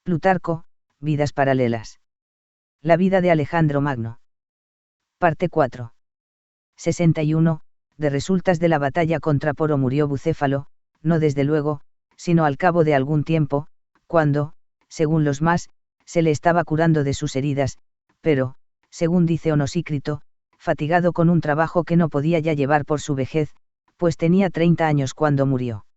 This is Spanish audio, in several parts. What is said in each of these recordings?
Plutarco, Vidas paralelas. La vida de Alejandro Magno. Parte 4. 61. De resultas de la batalla contra Poro murió Bucéfalo, no desde luego, sino al cabo de algún tiempo, cuando, según los más, se le estaba curando de sus heridas, pero, según dice Onosícrito, fatigado con un trabajo que no podía ya llevar por su vejez, pues tenía 30 años cuando murió.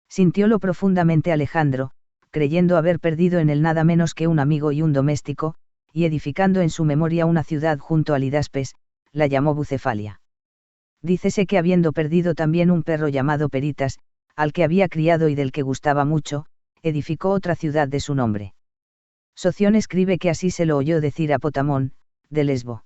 Sintiólo profundamente Alejandro, creyendo haber perdido en él nada menos que un amigo y un doméstico, y edificando en su memoria una ciudad junto a Lidaspes, la llamó Bucefalia. Dícese que habiendo perdido también un perro llamado Peritas, al que había criado y del que gustaba mucho, edificó otra ciudad de su nombre. Soción escribe que así se lo oyó decir a Potamón, de Lesbo.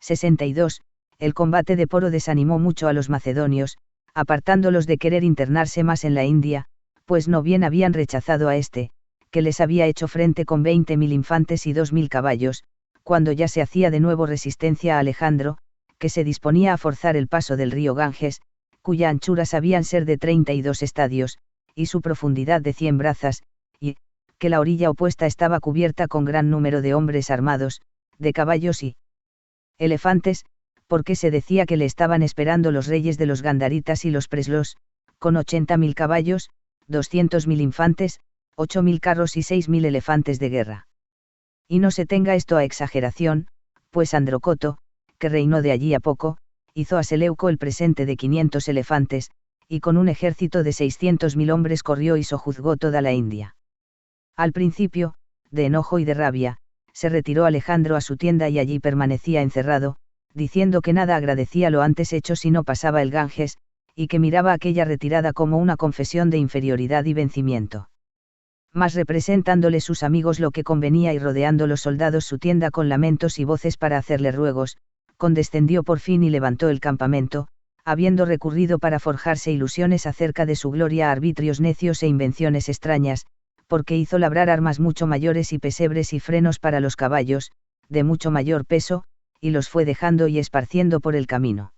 62. El combate de Poro desanimó mucho a los macedonios, apartándolos de querer internarse más en la India, pues no bien habían rechazado a este, que les había hecho frente con 20.000 infantes y 2.000 caballos, cuando ya se hacía de nuevo resistencia a Alejandro, que se disponía a forzar el paso del río Ganges, cuya anchura sabían ser de 32 estadios, y su profundidad de 100 brazas, y, que la orilla opuesta estaba cubierta con gran número de hombres armados, de caballos y elefantes, porque se decía que le estaban esperando los reyes de los Gandaritas y los Preslos, con 80.000 caballos, 200.000 infantes, 8.000 carros y 6.000 elefantes de guerra. Y no se tenga esto a exageración, pues Androcoto, que reinó de allí a poco, hizo a Seleuco el presente de 500 elefantes, y con un ejército de 600.000 hombres corrió y sojuzgó toda la India. Al principio, de enojo y de rabia, se retiró Alejandro a su tienda y allí permanecía encerrado, diciendo que nada agradecía lo antes hecho si no pasaba el Ganges, y que miraba aquella retirada como una confesión de inferioridad y vencimiento. Mas representándole sus amigos lo que convenía y rodeando los soldados su tienda con lamentos y voces para hacerle ruegos, condescendió por fin y levantó el campamento, habiendo recurrido para forjarse ilusiones acerca de su gloria a arbitrios necios e invenciones extrañas, porque hizo labrar armas mucho mayores y pesebres y frenos para los caballos, de mucho mayor peso, y los fue dejando y esparciendo por el camino.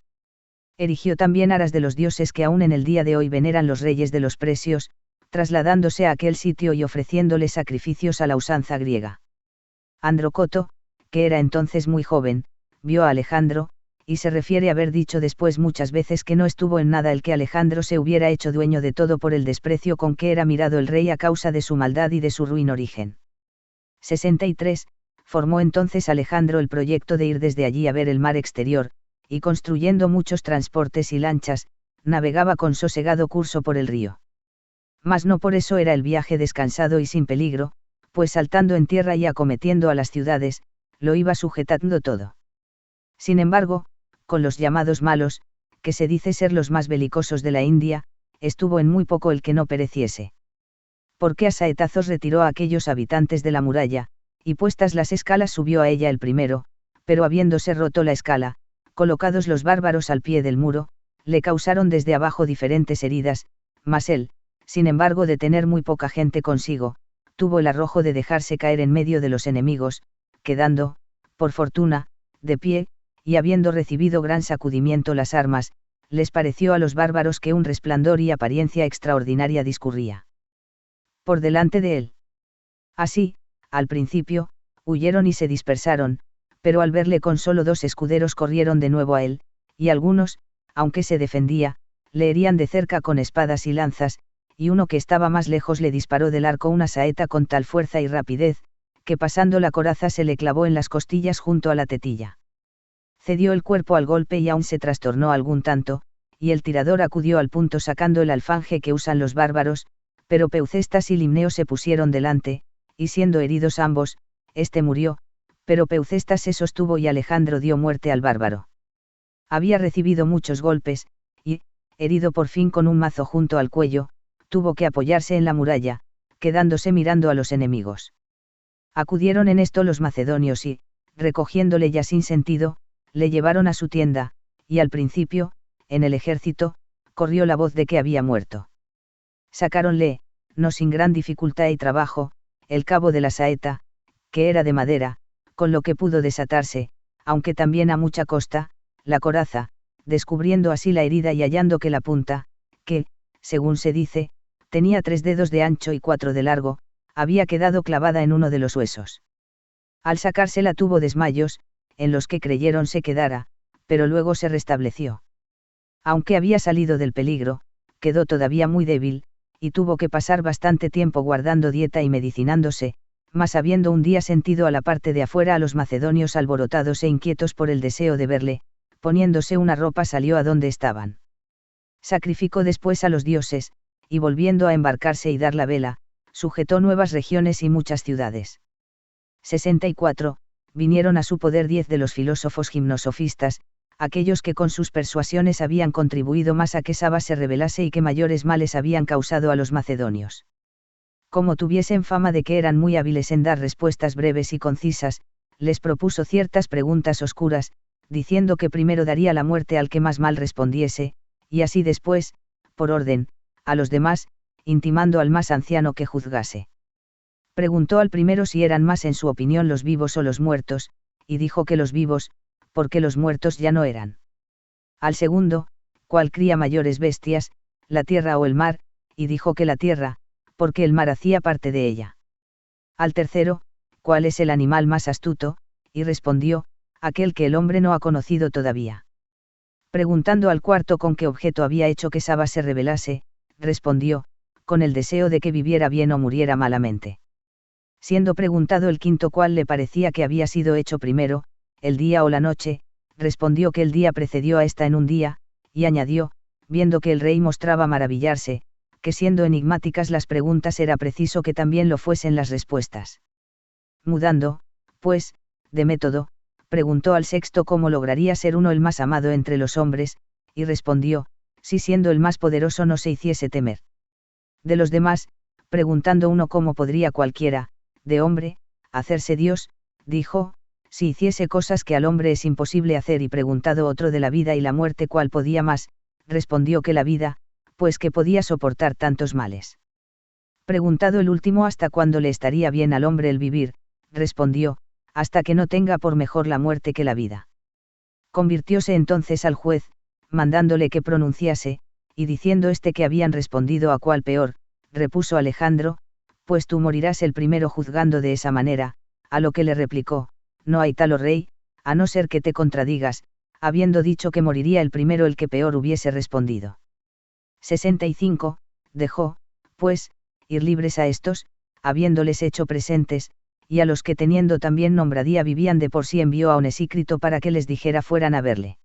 Erigió también aras de los dioses que aún en el día de hoy veneran los reyes de los Presios, trasladándose a aquel sitio y ofreciéndole sacrificios a la usanza griega. Androcoto, que era entonces muy joven, vio a Alejandro, y se refiere haber dicho después muchas veces que no estuvo en nada el que Alejandro se hubiera hecho dueño de todo por el desprecio con que era mirado el rey a causa de su maldad y de su ruin origen. 63. Formó entonces Alejandro el proyecto de ir desde allí a ver el mar exterior, y construyendo muchos transportes y lanchas, navegaba con sosegado curso por el río. Mas no por eso era el viaje descansado y sin peligro, pues saltando en tierra y acometiendo a las ciudades, lo iba sujetando todo. Sin embargo, con los llamados malos, que se dice ser los más belicosos de la India, estuvo en muy poco el que no pereciese. Porque a saetazos retiró a aquellos habitantes de la muralla, y puestas las escalas subió a ella el primero, pero habiéndose roto la escala, colocados los bárbaros al pie del muro, le causaron desde abajo diferentes heridas, mas él, sin embargo de tener muy poca gente consigo, tuvo el arrojo de dejarse caer en medio de los enemigos, quedando, por fortuna, de pie, y habiendo recibido gran sacudimiento las armas, les pareció a los bárbaros que un resplandor y apariencia extraordinaria discurría por delante de él. Así, al principio, huyeron y se dispersaron, pero al verle con solo 2 escuderos corrieron de nuevo a él, y algunos, aunque se defendía, le herían de cerca con espadas y lanzas, y uno que estaba más lejos le disparó del arco una saeta con tal fuerza y rapidez, que pasando la coraza se le clavó en las costillas junto a la tetilla. Cedió el cuerpo al golpe y aún se trastornó algún tanto, y el tirador acudió al punto sacando el alfanje que usan los bárbaros, pero Peucestas y Limneo se pusieron delante, y siendo heridos ambos, este murió, pero Peucestas se sostuvo y Alejandro dio muerte al bárbaro. Había recibido muchos golpes, y, herido por fin con un mazo junto al cuello, tuvo que apoyarse en la muralla, quedándose mirando a los enemigos. Acudieron en esto los macedonios y, recogiéndole ya sin sentido, le llevaron a su tienda, y al principio, en el ejército, corrió la voz de que había muerto. Sacáronle, no sin gran dificultad y trabajo, el cabo de la saeta, que era de madera, con lo que pudo desatarse, aunque también a mucha costa, la coraza, descubriendo así la herida y hallando que la punta, que, según se dice, tenía 3 dedos de ancho y 4 de largo, había quedado clavada en uno de los huesos. Al sacársela tuvo desmayos, en los que creyeron se quedara, pero luego se restableció. Aunque había salido del peligro, quedó todavía muy débil, y tuvo que pasar bastante tiempo guardando dieta y medicinándose, mas habiendo un día sentido a la parte de afuera a los macedonios alborotados e inquietos por el deseo de verle, poniéndose una ropa salió a donde estaban. Sacrificó después a los dioses, y volviendo a embarcarse y dar la vela, sujetó nuevas regiones y muchas ciudades. 64. Vinieron a su poder 10 de los filósofos gimnosofistas, aquellos que con sus persuasiones habían contribuido más a que Saba se rebelase y que mayores males habían causado a los macedonios. Como tuviesen fama de que eran muy hábiles en dar respuestas breves y concisas, les propuso ciertas preguntas oscuras, diciendo que primero daría la muerte al que más mal respondiese, y así después, por orden, a los demás, intimando al más anciano que juzgase. Preguntó al primero si eran más en su opinión los vivos o los muertos, y dijo que los vivos, porque los muertos ya no eran. Al segundo, cuál cría mayores bestias, la tierra o el mar, y dijo que la tierra, porque el mar hacía parte de ella. Al tercero, cuál es el animal más astuto, y respondió, aquel que el hombre no ha conocido todavía. Preguntando al cuarto con qué objeto había hecho que Saba se rebelase, respondió, con el deseo de que viviera bien o muriera malamente. Siendo preguntado el quinto cuál le parecía que había sido hecho primero, el día o la noche, respondió que el día precedió a esta en un día, y añadió, viendo que el rey mostraba maravillarse, que siendo enigmáticas las preguntas era preciso que también lo fuesen las respuestas. Mudando, pues, de método, preguntó al sexto cómo lograría ser uno el más amado entre los hombres, y respondió, si siendo el más poderoso no se hiciese temer. De los demás, preguntando uno cómo podría cualquiera, de hombre, hacerse Dios, dijo, si hiciese cosas que al hombre es imposible hacer, y preguntado otro de la vida y la muerte cuál podía más, respondió que la vida, pues que podía soportar tantos males. Preguntado el último hasta cuándo le estaría bien al hombre el vivir, respondió, hasta que no tenga por mejor la muerte que la vida. Convirtióse entonces al juez, mandándole que pronunciase, y diciendo que habían respondido a cuál peor, repuso Alejandro, pues tú morirás el primero juzgando de esa manera, a lo que le replicó, no hay tal, oh rey, a no ser que te contradigas, habiendo dicho que moriría el primero el que peor hubiese respondido. 65. Dejó, pues, ir libres a estos, habiéndoles hecho presentes, y a los que teniendo también nombradía vivían de por sí envió a Onesícrito para que les dijera fueran a verle.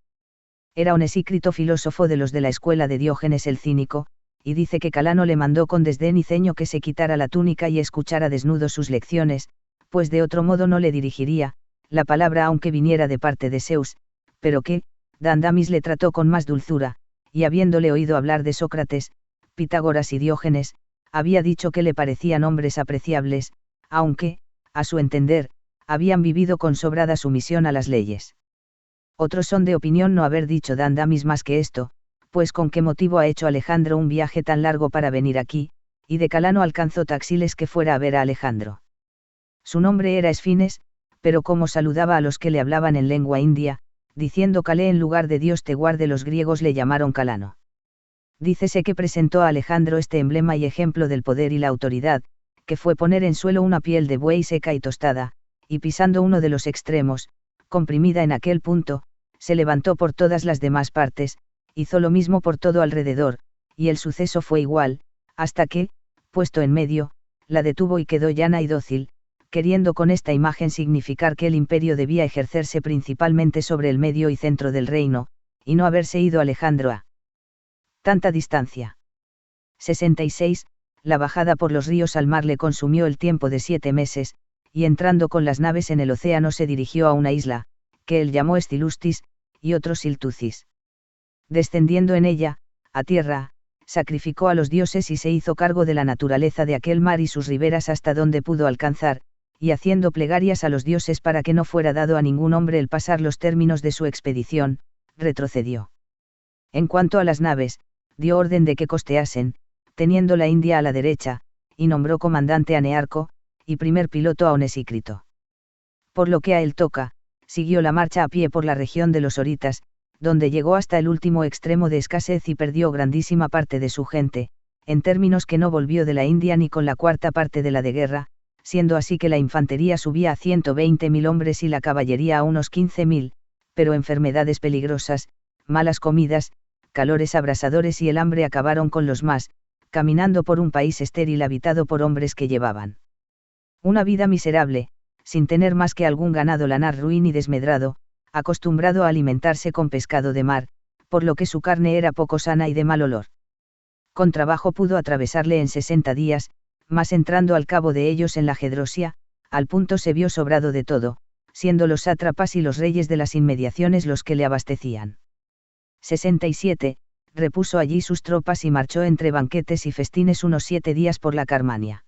Era Onesícrito filósofo de los de la escuela de Diógenes el Cínico, y dice que Calano le mandó con desdén y ceño que se quitara la túnica y escuchara desnudo sus lecciones, pues de otro modo no le dirigiría la palabra aunque viniera de parte de Zeus, pero que, Dandamis le trató con más dulzura, y habiéndole oído hablar de Sócrates, Pitágoras y Diógenes, había dicho que le parecían hombres apreciables, aunque, a su entender, habían vivido con sobrada sumisión a las leyes. Otros son de opinión no haber dicho Dandamis más que esto, pues con qué motivo ha hecho Alejandro un viaje tan largo para venir aquí, y de Calano alcanzó Taxiles que fuera a ver a Alejandro. Su nombre era Esfines, pero como saludaba a los que le hablaban en lengua india, diciendo Calé en lugar de Dios te guarde, los griegos le llamaron Calano. Dícese que presentó a Alejandro este emblema y ejemplo del poder y la autoridad, que fue poner en suelo una piel de buey seca y tostada, y pisando uno de los extremos, comprimida en aquel punto, se levantó por todas las demás partes, hizo lo mismo por todo alrededor, y el suceso fue igual, hasta que, puesto en medio, la detuvo y quedó llana y dócil, queriendo con esta imagen significar que el imperio debía ejercerse principalmente sobre el medio y centro del reino, y no haberse ido Alejandro a tanta distancia. 66. La bajada por los ríos al mar le consumió el tiempo de 7 meses, y entrando con las naves en el océano se dirigió a una isla, que él llamó Estilustis, y otros Siltucis. Descendiendo en ella, a tierra, sacrificó a los dioses y se hizo cargo de la naturaleza de aquel mar y sus riberas hasta donde pudo alcanzar, y haciendo plegarias a los dioses para que no fuera dado a ningún hombre el pasar los términos de su expedición, retrocedió. En cuanto a las naves, dio orden de que costeasen, teniendo la India a la derecha, y nombró comandante a Nearco, y primer piloto a Onesícrito. Por lo que a él toca, siguió la marcha a pie por la región de los Oritas, donde llegó hasta el último extremo de escasez y perdió grandísima parte de su gente, en términos que no volvió de la India ni con la cuarta parte de la de guerra, siendo así que la infantería subía a 120.000 hombres y la caballería a unos 15.000, pero enfermedades peligrosas, malas comidas, calores abrasadores y el hambre acabaron con los más, caminando por un país estéril habitado por hombres que llevaban una vida miserable, sin tener más que algún ganado lanar ruin y desmedrado, acostumbrado a alimentarse con pescado de mar, por lo que su carne era poco sana y de mal olor. Con trabajo pudo atravesarle en 60 días, mas entrando al cabo de ellos en la Gedrosia, al punto se vio sobrado de todo, siendo los sátrapas y los reyes de las inmediaciones los que le abastecían. 67, repuso allí sus tropas y marchó entre banquetes y festines unos 7 días por la Carmania.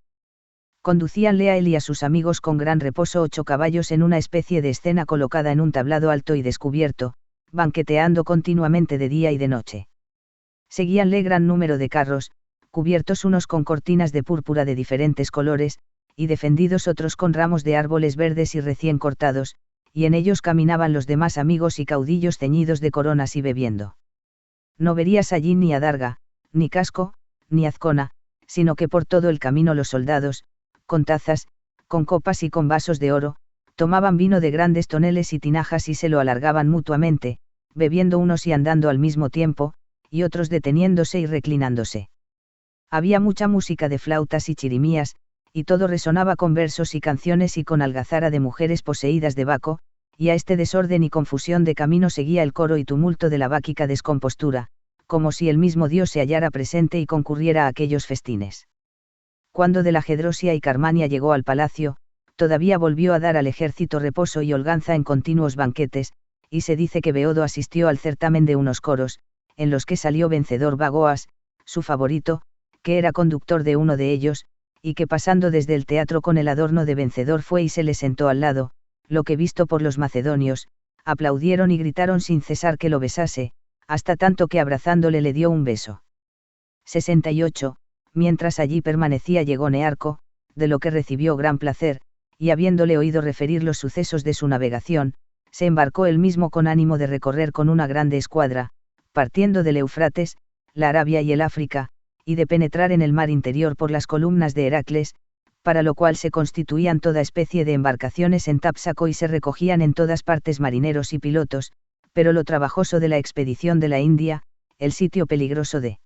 Conducíanle a él y a sus amigos con gran reposo 8 caballos en una especie de escena colocada en un tablado alto y descubierto, banqueteando continuamente de día y de noche. Seguíanle gran número de carros, cubiertos unos con cortinas de púrpura de diferentes colores, y defendidos otros con ramos de árboles verdes y recién cortados, y en ellos caminaban los demás amigos y caudillos ceñidos de coronas y bebiendo. No verías allí ni adarga, ni casco, ni azcona, sino que por todo el camino los soldados, con tazas, con copas y con vasos de oro, tomaban vino de grandes toneles y tinajas y se lo alargaban mutuamente, bebiendo unos y andando al mismo tiempo, y otros deteniéndose y reclinándose. Había mucha música de flautas y chirimías, y todo resonaba con versos y canciones y con algazara de mujeres poseídas de Baco, y a este desorden y confusión de camino seguía el coro y tumulto de la báquica descompostura, como si el mismo Dios se hallara presente y concurriera a aquellos festines. Cuando de la Gedrosia y Carmania llegó al palacio, todavía volvió a dar al ejército reposo y holganza en continuos banquetes, y se dice que Beodo asistió al certamen de unos coros, en los que salió vencedor Bagoas, su favorito, que era conductor de uno de ellos, y que pasando desde el teatro con el adorno de vencedor fue y se le sentó al lado, lo que visto por los macedonios, aplaudieron y gritaron sin cesar que lo besase, hasta tanto que abrazándole le dio un beso. 68. Mientras allí permanecía llegó Nearco, de lo que recibió gran placer, y habiéndole oído referir los sucesos de su navegación, se embarcó él mismo con ánimo de recorrer con una grande escuadra, partiendo del Eufrates, la Arabia y el África, y de penetrar en el mar interior por las columnas de Heracles, para lo cual se constituían toda especie de embarcaciones en Tápsaco y se recogían en todas partes marineros y pilotos, pero lo trabajoso de la expedición de la India, el sitio peligroso de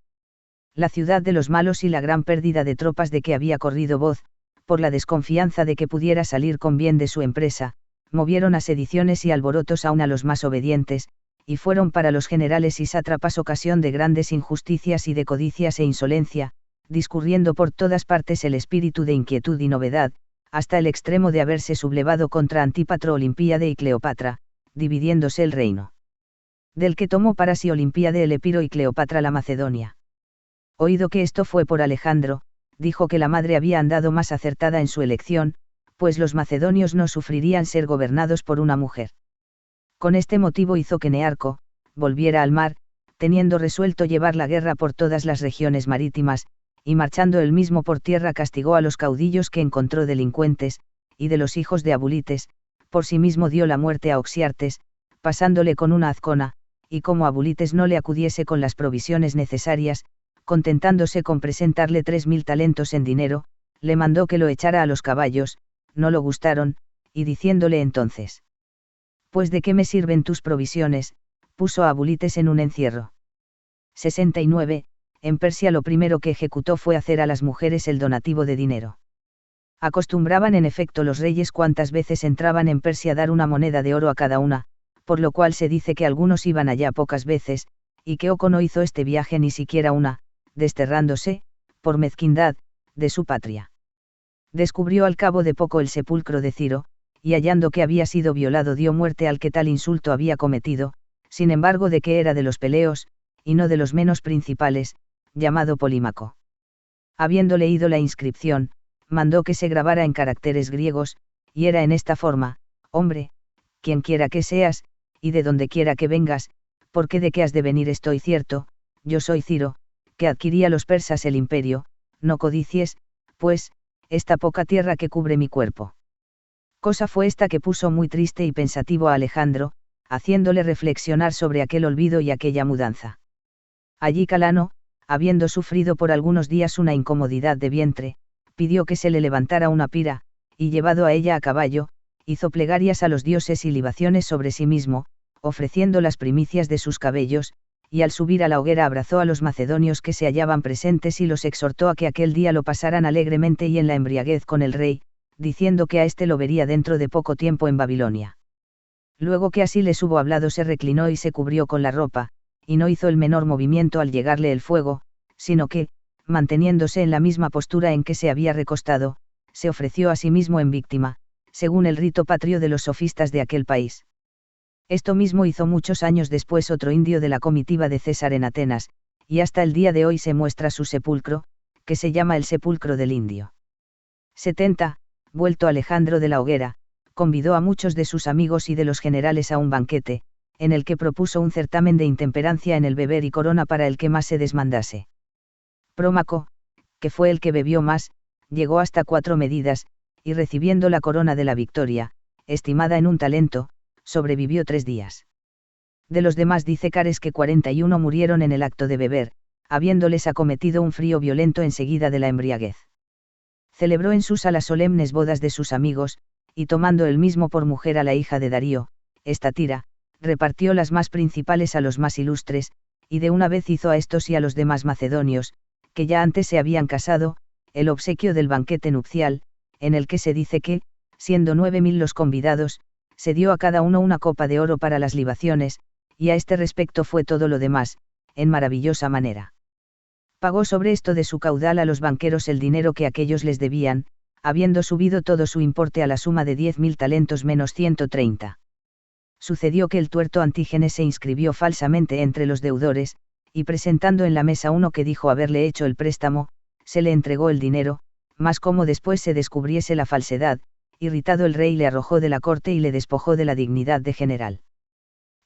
la ciudad de los malos y la gran pérdida de tropas de que había corrido voz, por la desconfianza de que pudiera salir con bien de su empresa, movieron a sediciones y alborotos aun a los más obedientes, y fueron para los generales y sátrapas ocasión de grandes injusticias y de codicias e insolencia, discurriendo por todas partes el espíritu de inquietud y novedad, hasta el extremo de haberse sublevado contra Antípatro Olimpíade y Cleopatra, dividiéndose el reino. Del que tomó para sí Olimpíade el Epiro y Cleopatra la Macedonia. Oído que esto fue por Alejandro, dijo que la madre había andado más acertada en su elección, pues los macedonios no sufrirían ser gobernados por una mujer. Con este motivo hizo que Nearco volviera al mar, teniendo resuelto llevar la guerra por todas las regiones marítimas, y marchando él mismo por tierra castigó a los caudillos que encontró delincuentes, y de los hijos de Abulites, por sí mismo dio la muerte a Oxiartes, pasándole con una azcona, y como Abulites no le acudiese con las provisiones necesarias, contentándose con presentarle 3.000 talentos en dinero, le mandó que lo echara a los caballos, no lo gustaron, y diciéndole entonces: «Pues de qué me sirven tus provisiones», puso a Abulites en un encierro. 69. En Persia lo primero que ejecutó fue hacer a las mujeres el donativo de dinero. Acostumbraban en efecto los reyes cuantas veces entraban en Persia dar una moneda de oro a cada una, por lo cual se dice que algunos iban allá pocas veces, y que Oco no hizo este viaje ni siquiera una, desterrándose, por mezquindad, de su patria. Descubrió al cabo de poco el sepulcro de Ciro, y hallando que había sido violado dio muerte al que tal insulto había cometido, sin embargo de que era de los peleos, y no de los menos principales, llamado Polímaco. Habiendo leído la inscripción, mandó que se grabara en caracteres griegos, y era en esta forma: «Hombre, quien quiera que seas, y de donde quiera que vengas, porque de qué has de venir estoy cierto, yo soy Ciro, que adquirí a los persas el imperio, no codicies, pues, esta poca tierra que cubre mi cuerpo». Cosa fue esta que puso muy triste y pensativo a Alejandro, haciéndole reflexionar sobre aquel olvido y aquella mudanza. Allí Calano, habiendo sufrido por algunos días una incomodidad de vientre, pidió que se le levantara una pira, y llevado a ella a caballo, hizo plegarias a los dioses y libaciones sobre sí mismo, ofreciendo las primicias de sus cabellos, y al subir a la hoguera abrazó a los macedonios que se hallaban presentes y los exhortó a que aquel día lo pasaran alegremente y en la embriaguez con el rey, diciendo que a éste lo vería dentro de poco tiempo en Babilonia. Luego que así les hubo hablado se reclinó y se cubrió con la ropa, y no hizo el menor movimiento al llegarle el fuego, sino que, manteniéndose en la misma postura en que se había recostado, se ofreció a sí mismo en víctima, según el rito patrio de los sofistas de aquel país. Esto mismo hizo muchos años después otro indio de la comitiva de César en Atenas, y hasta el día de hoy se muestra su sepulcro, que se llama el sepulcro del indio. 70. Vuelto Alejandro de la hoguera, convidó a muchos de sus amigos y de los generales a un banquete, en el que propuso un certamen de intemperancia en el beber y corona para el que más se desmandase. Prómaco, que fue el que bebió más, llegó hasta 4 medidas, y recibiendo la corona de la victoria, estimada en un talento, sobrevivió 3 días. De los demás dice Cares que 41 murieron en el acto de beber, habiéndoles acometido un frío violento enseguida de la embriaguez. Celebró en Susa las solemnes bodas de sus amigos, y tomando él mismo por mujer a la hija de Darío, Estatira, repartió las más principales a los más ilustres, y de una vez hizo a estos y a los demás macedonios, que ya antes se habían casado, el obsequio del banquete nupcial, en el que se dice que, siendo 9000 los convidados, se dio a cada uno una copa de oro para las libaciones, y a este respecto fue todo lo demás, en maravillosa manera. Pagó sobre esto de su caudal a los banqueros el dinero que aquellos les debían, habiendo subido todo su importe a la suma de 10.000 talentos menos 130. Sucedió que el tuerto Antígenes se inscribió falsamente entre los deudores, y presentando en la mesa uno que dijo haberle hecho el préstamo, se le entregó el dinero, mas como después se descubriese la falsedad, irritado el rey le arrojó de la corte y le despojó de la dignidad de general.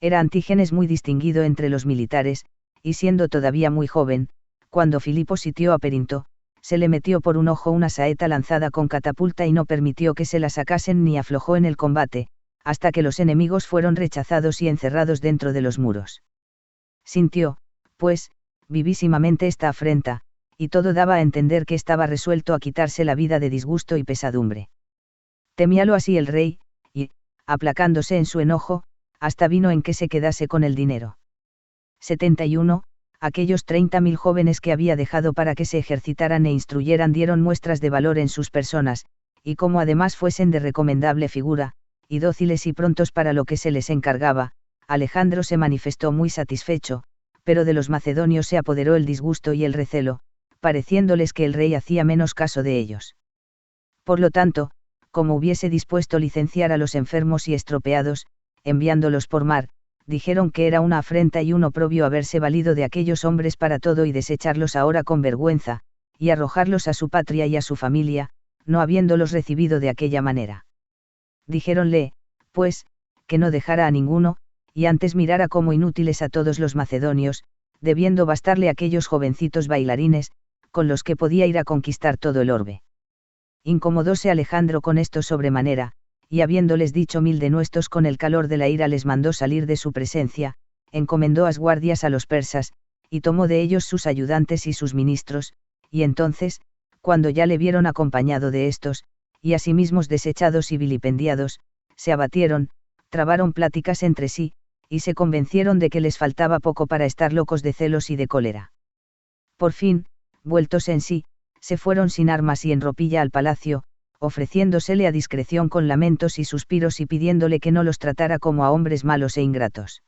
Era Antígenes muy distinguido entre los militares, y siendo todavía muy joven, cuando Filipo sitió a Perinto, se le metió por un ojo una saeta lanzada con catapulta y no permitió que se la sacasen ni aflojó en el combate, hasta que los enemigos fueron rechazados y encerrados dentro de los muros. Sintió, pues, vivísimamente esta afrenta, y todo daba a entender que estaba resuelto a quitarse la vida de disgusto y pesadumbre. Temíalo así el rey, y, aplacándose en su enojo, hasta vino en que se quedase con el dinero. 71. Aquellos 30.000 jóvenes que había dejado para que se ejercitaran e instruyeran dieron muestras de valor en sus personas, y como además fuesen de recomendable figura, y dóciles y prontos para lo que se les encargaba, Alejandro se manifestó muy satisfecho, pero de los macedonios se apoderó el disgusto y el recelo, pareciéndoles que el rey hacía menos caso de ellos. Por lo tanto, como hubiese dispuesto licenciar a los enfermos y estropeados, enviándolos por mar, dijeron que era una afrenta y un oprobio haberse valido de aquellos hombres para todo y desecharlos ahora con vergüenza, y arrojarlos a su patria y a su familia, no habiéndolos recibido de aquella manera. Dijéronle, pues, que no dejara a ninguno, y antes mirara como inútiles a todos los macedonios, debiendo bastarle aquellos jovencitos bailarines, con los que podía ir a conquistar todo el orbe. Incomodóse Alejandro con esto sobremanera, y habiéndoles dicho 1000 denuestos con el calor de la ira les mandó salir de su presencia, encomendó as guardias a los persas, y tomó de ellos sus ayudantes y sus ministros, y entonces, cuando ya le vieron acompañado de estos, y asimismo desechados y vilipendiados, se abatieron, trabaron pláticas entre sí, y se convencieron de que les faltaba poco para estar locos de celos y de cólera. Por fin, vueltos en sí, se fueron sin armas y en ropilla al palacio, ofreciéndosele a discreción con lamentos y suspiros y pidiéndole que no los tratara como a hombres malos e ingratos.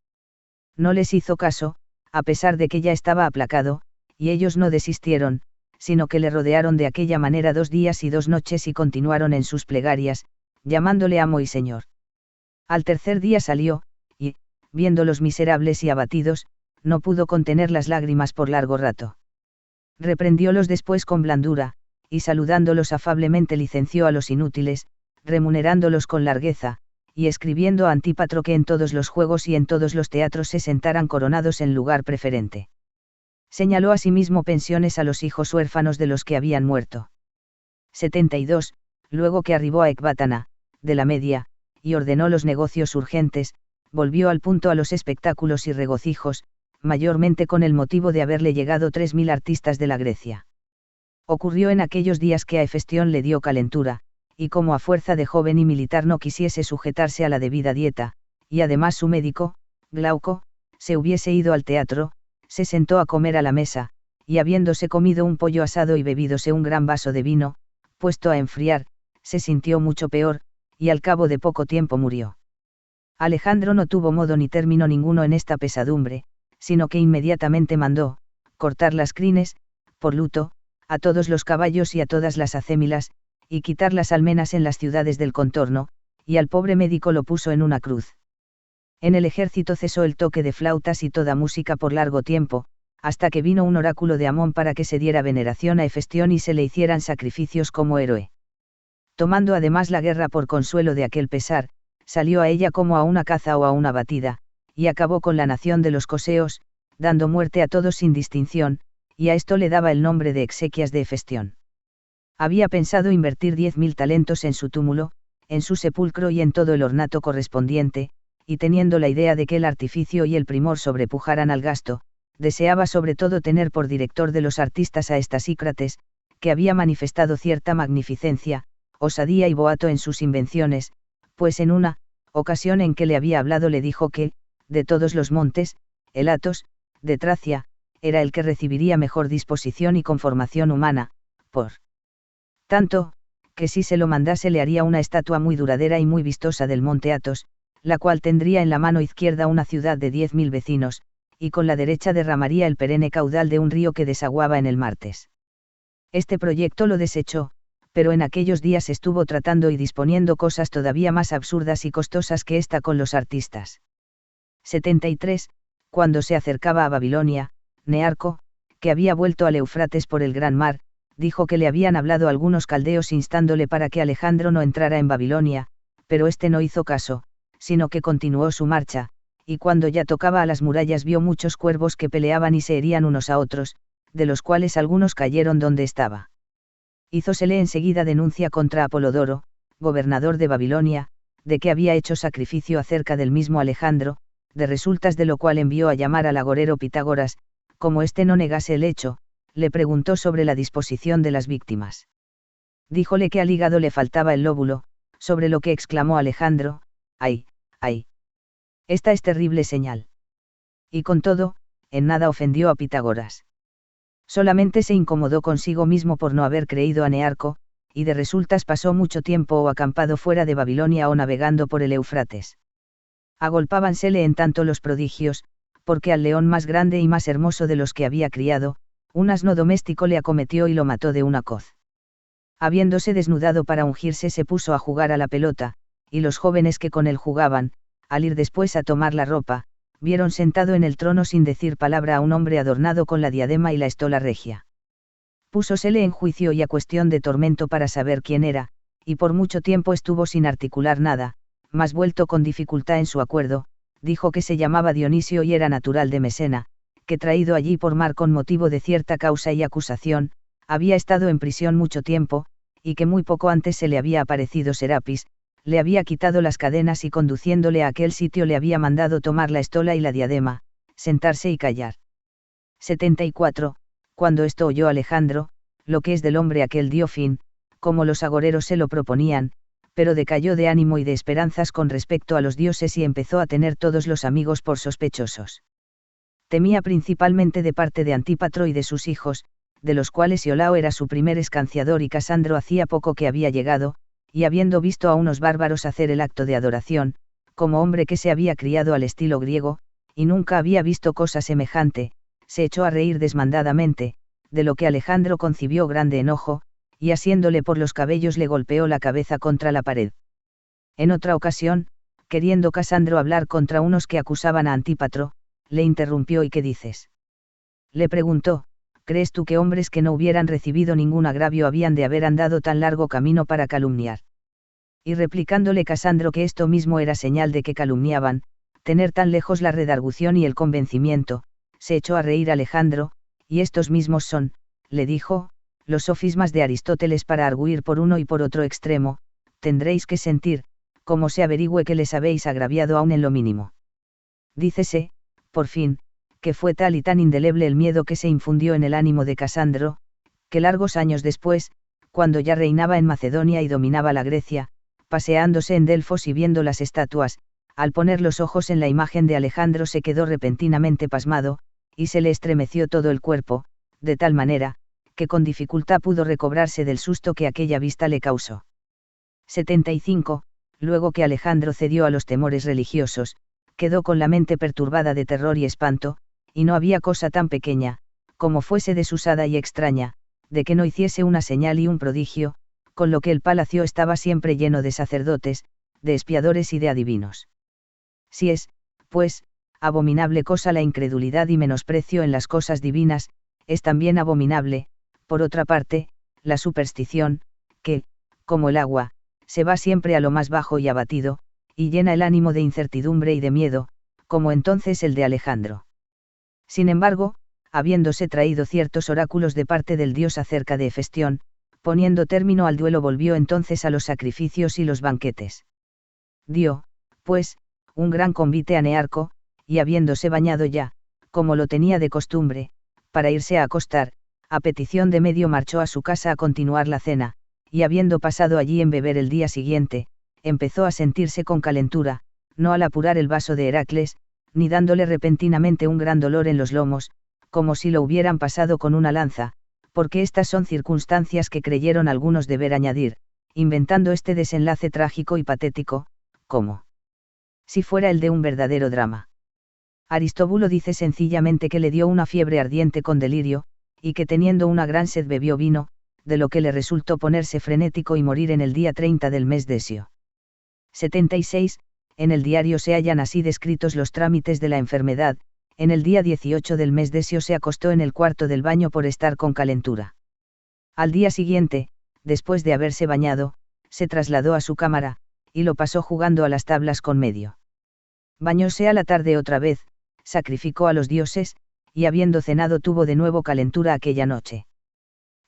No les hizo caso, a pesar de que ya estaba aplacado, y ellos no desistieron, sino que le rodearon de aquella manera 2 días y 2 noches y continuaron en sus plegarias, llamándole amo y señor. Al tercer día salió, y, viéndolos miserables y abatidos, no pudo contener las lágrimas por largo rato. Reprendiólos después con blandura, y saludándolos afablemente licenció a los inútiles, remunerándolos con largueza, y escribiendo a Antípatro que en todos los juegos y en todos los teatros se sentaran coronados en lugar preferente. Señaló asimismo pensiones a los hijos huérfanos de los que habían muerto. 72. Luego que arribó a Ecbátana, de la Media, y ordenó los negocios urgentes, volvió al punto a los espectáculos y regocijos, mayormente con el motivo de haberle llegado 3.000 artistas de la Grecia. Ocurrió en aquellos días que a Hefestión le dio calentura, y como a fuerza de joven y militar no quisiese sujetarse a la debida dieta, y además su médico, Glauco, se hubiese ido al teatro, se sentó a comer a la mesa, y habiéndose comido un pollo asado y bebídose un gran vaso de vino, puesto a enfriar, se sintió mucho peor, y al cabo de poco tiempo murió. Alejandro no tuvo modo ni término ninguno en esta pesadumbre, sino que inmediatamente mandó cortar las crines, por luto, a todos los caballos y a todas las acémilas, y quitar las almenas en las ciudades del contorno, y al pobre médico lo puso en una cruz. En el ejército cesó el toque de flautas y toda música por largo tiempo, hasta que vino un oráculo de Amón para que se diera veneración a Hefestión y se le hicieran sacrificios como héroe. Tomando además la guerra por consuelo de aquel pesar, salió a ella como a una caza o a una batida, y acabó con la nación de los coseos, dando muerte a todos sin distinción, y a esto le daba el nombre de exequias de Hefestión. Había pensado invertir 10.000 talentos en su túmulo, en su sepulcro y en todo el ornato correspondiente, y teniendo la idea de que el artificio y el primor sobrepujaran al gasto, deseaba sobre todo tener por director de los artistas a Estasícrates, que había manifestado cierta magnificencia, osadía y boato en sus invenciones, pues en una ocasión en que le había hablado le dijo que, de todos los montes, el Athos, de Tracia, era el que recibiría mejor disposición y conformación humana, por tanto, que si se lo mandase le haría una estatua muy duradera y muy vistosa del monte Athos, la cual tendría en la mano izquierda una ciudad de 10.000 vecinos, y con la derecha derramaría el perenne caudal de un río que desaguaba en el Martes. Este proyecto lo desechó, pero en aquellos días estuvo tratando y disponiendo cosas todavía más absurdas y costosas que esta con los artistas. 73. Cuando se acercaba a Babilonia, Nearco, que había vuelto al Éufrates por el gran mar, dijo que le habían hablado algunos caldeos instándole para que Alejandro no entrara en Babilonia, pero este no hizo caso, sino que continuó su marcha, y cuando ya tocaba a las murallas vio muchos cuervos que peleaban y se herían unos a otros, de los cuales algunos cayeron donde estaba. Hízosele enseguida denuncia contra Apolodoro, gobernador de Babilonia, de que había hecho sacrificio acerca del mismo Alejandro, de resultas de lo cual envió a llamar al agorero Pitágoras, como éste no negase el hecho, le preguntó sobre la disposición de las víctimas. Díjole que al hígado le faltaba el lóbulo, sobre lo que exclamó Alejandro: ¡ay, ay! Esta es terrible señal. Y con todo, en nada ofendió a Pitágoras. Solamente se incomodó consigo mismo por no haber creído a Nearco, y de resultas pasó mucho tiempo o acampado fuera de Babilonia o navegando por el Éufrates. Agolpábansele en tanto los prodigios, porque al león más grande y más hermoso de los que había criado, un asno doméstico le acometió y lo mató de una coz. Habiéndose desnudado para ungirse se puso a jugar a la pelota, y los jóvenes que con él jugaban, al ir después a tomar la ropa, vieron sentado en el trono sin decir palabra a un hombre adornado con la diadema y la estola regia. Púsosele en juicio y a cuestión de tormento para saber quién era, y por mucho tiempo estuvo sin articular nada, mas vuelto con dificultad en su acuerdo, dijo que se llamaba Dionisio y era natural de Mesena, que traído allí por mar con motivo de cierta causa y acusación, había estado en prisión mucho tiempo, y que muy poco antes se le había aparecido Serapis, le había quitado las cadenas y conduciéndole a aquel sitio le había mandado tomar la estola y la diadema, sentarse y callar. 74. Cuando esto oyó Alejandro, lo que es del hombre aquel dio fin, como los agoreros se lo proponían, pero decayó de ánimo y de esperanzas con respecto a los dioses y empezó a tener todos los amigos por sospechosos. Temía principalmente de parte de Antípatro y de sus hijos, de los cuales Iolao era su primer escanciador y Casandro hacía poco que había llegado, y habiendo visto a unos bárbaros hacer el acto de adoración, como hombre que se había criado al estilo griego, y nunca había visto cosa semejante, se echó a reír desmandadamente, de lo que Alejandro concibió grande enojo, y asiéndole por los cabellos le golpeó la cabeza contra la pared. En otra ocasión, queriendo Casandro hablar contra unos que acusaban a Antípatro, le interrumpió: ¿y qué dices? Le preguntó: ¿crees tú que hombres que no hubieran recibido ningún agravio habían de haber andado tan largo camino para calumniar? Y replicándole Casandro que esto mismo era señal de que calumniaban, tener tan lejos la redargución y el convencimiento, se echó a reír Alejandro, y estos mismos son, le dijo, los sofismas de Aristóteles para arguir por uno y por otro extremo, tendréis que sentir, como se averigüe que les habéis agraviado aún en lo mínimo. Dícese, por fin, que fue tal y tan indeleble el miedo que se infundió en el ánimo de Casandro, que largos años después, cuando ya reinaba en Macedonia y dominaba la Grecia, paseándose en Delfos y viendo las estatuas, al poner los ojos en la imagen de Alejandro se quedó repentinamente pasmado, y se le estremeció todo el cuerpo, de tal manera, que con dificultad pudo recobrarse del susto que aquella vista le causó. 75. Luego que Alejandro cedió a los temores religiosos, quedó con la mente perturbada de terror y espanto, y no había cosa tan pequeña, como fuese desusada y extraña, de que no hiciese una señal y un prodigio, con lo que el palacio estaba siempre lleno de sacerdotes, de espiadores y de adivinos. Si es, pues, abominable cosa la incredulidad y menosprecio en las cosas divinas, es también abominable, por otra parte, la superstición, que, como el agua, se va siempre a lo más bajo y abatido, y llena el ánimo de incertidumbre y de miedo, como entonces el de Alejandro. Sin embargo, habiéndose traído ciertos oráculos de parte del dios acerca de Hefestión, poniendo término al duelo volvió entonces a los sacrificios y los banquetes. Dio, pues, un gran convite a Nearco, y habiéndose bañado ya, como lo tenía de costumbre, para irse a acostar, a petición de medio marchó a su casa a continuar la cena, y habiendo pasado allí en beber el día siguiente, empezó a sentirse con calentura, no al apurar el vaso de Heracles, ni dándole repentinamente un gran dolor en los lomos, como si lo hubieran pasado con una lanza, porque estas son circunstancias que creyeron algunos deber añadir, inventando este desenlace trágico y patético, como si fuera el de un verdadero drama. Aristóbulo dice sencillamente que le dio una fiebre ardiente con delirio, y que teniendo una gran sed bebió vino, de lo que le resultó ponerse frenético y morir en el día 30 del mes Desio. 76. En el diario se hallan así descritos los trámites de la enfermedad. En el día 18 del mes Desio se acostó en el cuarto del baño por estar con calentura. Al día siguiente, después de haberse bañado, se trasladó a su cámara, y lo pasó jugando a las tablas con medio. Bañóse a la tarde otra vez, sacrificó a los dioses, y habiendo cenado tuvo de nuevo calentura aquella noche.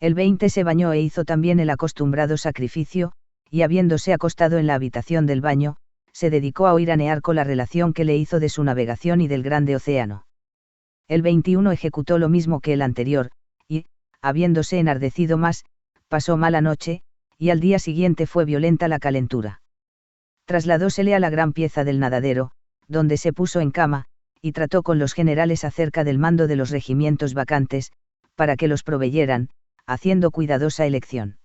El 20 se bañó e hizo también el acostumbrado sacrificio, y habiéndose acostado en la habitación del baño, se dedicó a oír a Nearco la relación que le hizo de su navegación y del grande océano. El 21 ejecutó lo mismo que el anterior, y, habiéndose enardecido más, pasó mala noche, y al día siguiente fue violenta la calentura. Trasladósele a la gran pieza del nadadero, donde se puso en cama, y trató con los generales acerca del mando de los regimientos vacantes, para que los proveyeran, haciendo cuidadosa elección.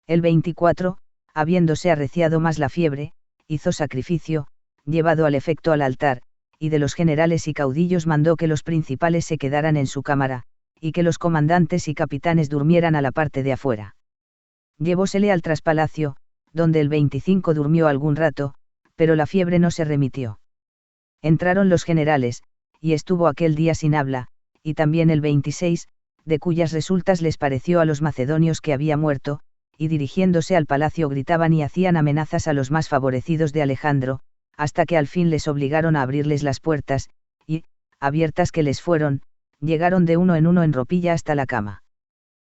El 24, habiéndose arreciado más la fiebre, hizo sacrificio, llevado al efecto al altar, y de los generales y caudillos mandó que los principales se quedaran en su cámara, y que los comandantes y capitanes durmieran a la parte de afuera. Llevósele al traspalacio, donde el 25 durmió algún rato, pero la fiebre no se remitió. Entraron los generales, y estuvo aquel día sin habla, y también el 26, de cuyas resultas les pareció a los macedonios que había muerto, y dirigiéndose al palacio gritaban y hacían amenazas a los más favorecidos de Alejandro, hasta que al fin les obligaron a abrirles las puertas, y, abiertas que les fueron, llegaron de uno en ropilla hasta la cama.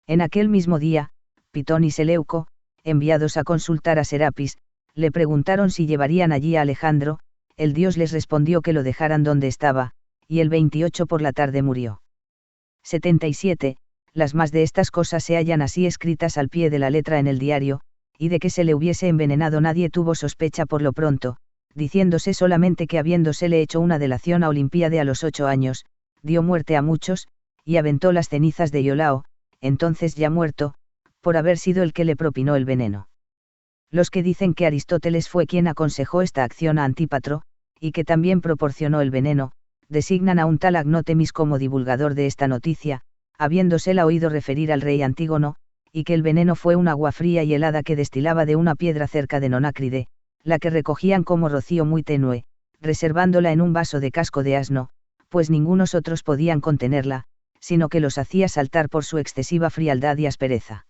En aquel mismo día, Pitón y Seleuco, enviados a consultar a Serapis, le preguntaron si llevarían allí a Alejandro. El dios les respondió que lo dejaran donde estaba, y el 28 por la tarde murió. 77. Las más de estas cosas se hallan así escritas al pie de la letra en el diario, y de que se le hubiese envenenado nadie tuvo sospecha por lo pronto, diciéndose solamente que habiéndosele hecho una delación a Olimpíade a los 8 años, dio muerte a muchos, y aventó las cenizas de Iolao, entonces ya muerto, por haber sido el que le propinó el veneno. Los que dicen que Aristóteles fue quien aconsejó esta acción a Antípatro, y que también proporcionó el veneno, designan a un tal Agnótemis como divulgador de esta noticia, habiéndosela oído referir al rey Antígono, y que el veneno fue un agua fría y helada que destilaba de una piedra cerca de Nonácride, la que recogían como rocío muy tenue, reservándola en un vaso de casco de asno, pues ningunos otros podían contenerla, sino que los hacía saltar por su excesiva frialdad y aspereza.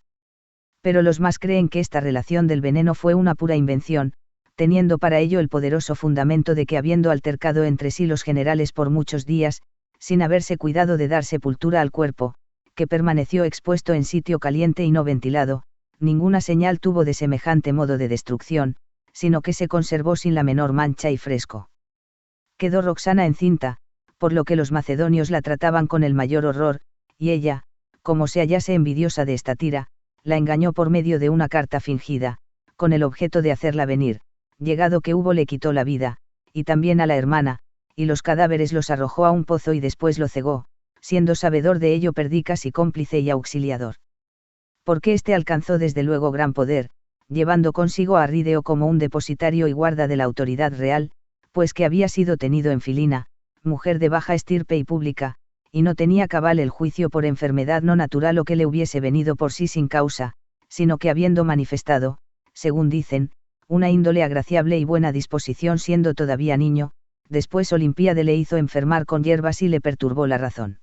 Pero los más creen que esta relación del veneno fue una pura invención, teniendo para ello el poderoso fundamento de que habiendo altercado entre sí los generales por muchos días, sin haberse cuidado de dar sepultura al cuerpo, que permaneció expuesto en sitio caliente y no ventilado, ninguna señal tuvo de semejante modo de destrucción, sino que se conservó sin la menor mancha y fresco. Quedó Roxana encinta, por lo que los macedonios la trataban con el mayor horror, y ella, como se hallase envidiosa de esta tira, la engañó por medio de una carta fingida, con el objeto de hacerla venir, llegado que hubo le quitó la vida, y también a la hermana, y los cadáveres los arrojó a un pozo y después lo cegó, siendo sabedor de ello Perdicas y cómplice y auxiliador. Porque éste alcanzó desde luego gran poder, llevando consigo a Arrideo como un depositario y guarda de la autoridad real, pues que había sido tenido en Filina, mujer de baja estirpe y pública, y no tenía cabal el juicio por enfermedad no natural o que le hubiese venido por sí sin causa, sino que habiendo manifestado, según dicen, una índole agraciable y buena disposición siendo todavía niño, después Olimpíade le hizo enfermar con hierbas y le perturbó la razón.